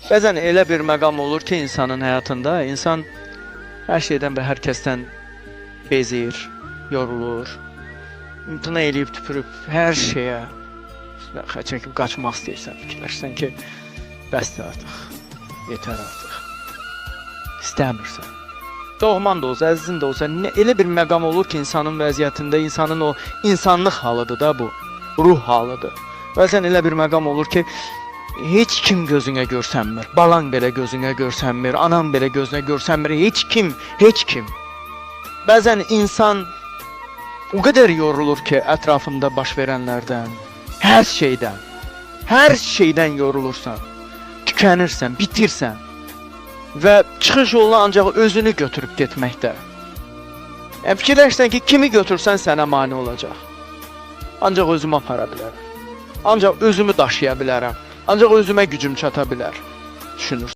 Bəzən elə bir məqam olur ki, insanın həyatında insan hər şeydən və hər kəsdən bezir, yorulur, imtina eləyib tüpürüb hər şeyə çəkib qaçmaq istəyirsən, fikirləşsən ki, bəsdir artıq, yetər artıq, istəmirsən. Doğman da olsa, əzizin də olsa, elə bir məqam olur ki, insanın vəziyyətində, insanın o insanlıq halıdır da bu, ruh halıdır. Bəzən elə bir məqam olur ki, heç kim gözünə görsənmir, balan belə gözünə görsənmir, anan belə gözünə görsənmir, heç kim. Bəzən insan o qədər yorulur ki, ətrafında baş verənlərdən, hər şeydən yorulursan, tükənirsən, bitirsən və çıxış yoluna ancaq özünü götürüb getməkdə. Fikirləşsən ki, kimi götürsən sənə mane olacaq. Ancaq özümü apara bilərəm, ancaq özümü daşıya bilərəm, ancaq özümə gücüm çata bilər, düşünürsən.